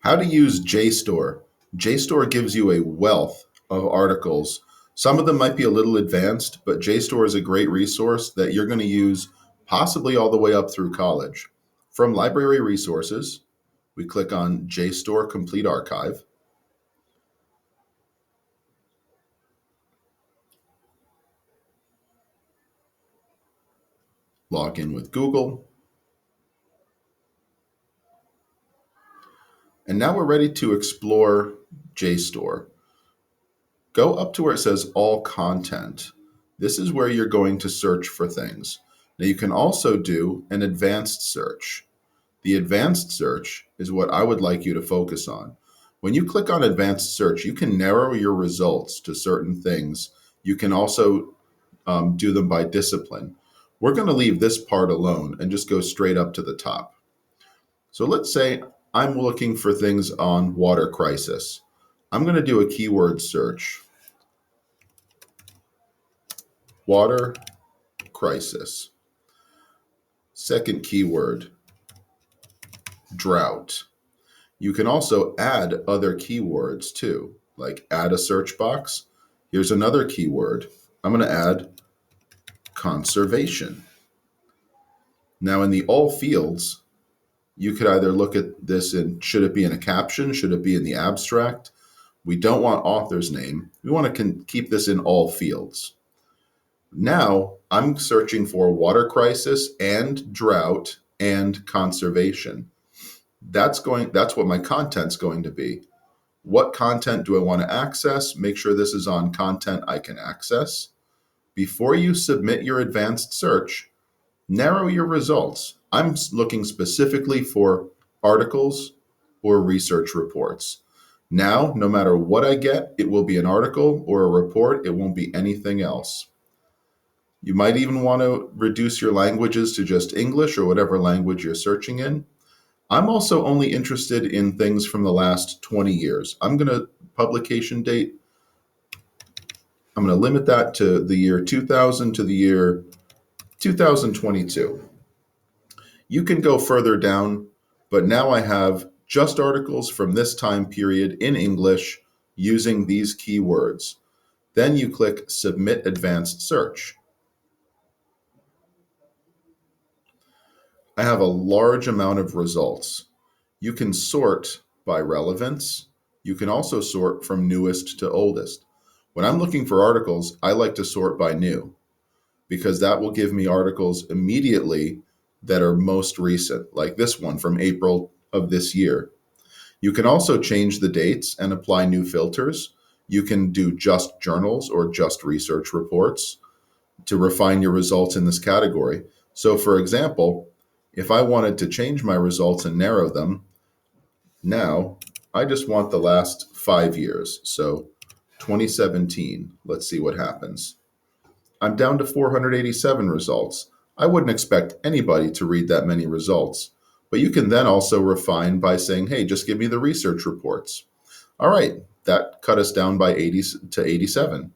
How to use JSTOR. JSTOR gives you a wealth of articles. Some of them might be a little advanced, but JSTOR is a great resource that you're going to use possibly all the way up through college. From library resources, we click on JSTOR Complete Archive. Log in with Google. And now we're ready to explore JSTOR. Go up to where it says All Content. This is where you're going to search for things. Now you can also do an advanced search. The advanced search is what I would like you to focus on. When you click on advanced search, you can narrow your results to certain things. You can also do them by discipline. We're going to leave this part alone and just go straight up to the top. So let's say I'm looking for things on water crisis. I'm going to do a keyword search. Water crisis. Second keyword, drought. You can also add other keywords too, like add a search box. Here's another keyword. I'm going to add conservation. Now in the all fields, you could either look at this and should it be in a caption? Should it be in the abstract? We don't want author's name. We want to keep this in all fields. Now I'm searching for water crisis and drought and conservation. That's what my content's going to be. What content do I want to access? Make sure this is on content I can access. Before you submit your advanced search, narrow your results. I'm looking specifically for articles or research reports. Now, no matter what I get, it will be an article or a report. It won't be anything else. You might even want to reduce your languages to just English or whatever language you're searching in. I'm also only interested in things from the last 20 years. Publication date, I'm going to limit that to the year 2000 to the year 2022. You can go further down, but now I have just articles from this time period in English using these keywords. Then you click Submit Advanced Search. I have a large amount of results. You can sort by relevance. You can also sort from newest to oldest. When I'm looking for articles, I like to sort by new because that will give me articles immediately that are most recent, like this one from April of this year. You can also change the dates and apply new filters. You can do just journals or just research reports to refine your results in this category. So for example, if I wanted to change my results and narrow them, now I just want the last 5 years. So 2017, let's see what happens. I'm down to 487 results. I wouldn't expect anybody to read that many results, but you can then also refine by saying, hey, just give me the research reports. All right, that cut us down by 80 to 87.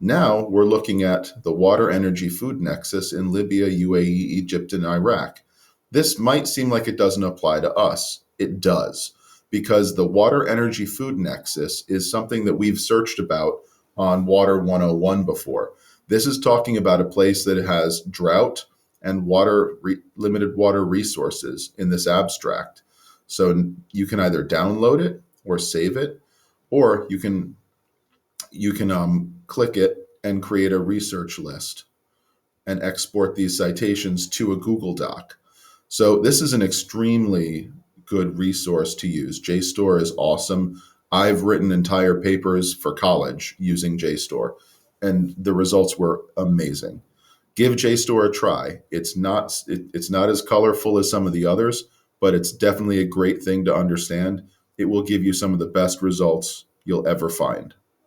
Now we're looking at the water energy food nexus in Libya, UAE, Egypt, and Iraq. This might seem like it doesn't apply to us. It does, because the water energy food nexus is something that we've searched about on Water 101 before. This is talking about a place that has drought and limited water resources in this abstract. So you can either download it or save it, or you can click it and create a research list and export these citations to a Google Doc. So this is an extremely good resource to use. JSTOR is awesome. I've written entire papers for college using JSTOR, and the results were amazing. Give JSTOR a try. It's not as colorful as some of the others, but it's definitely a great thing to understand. It will give you some of the best results you'll ever find.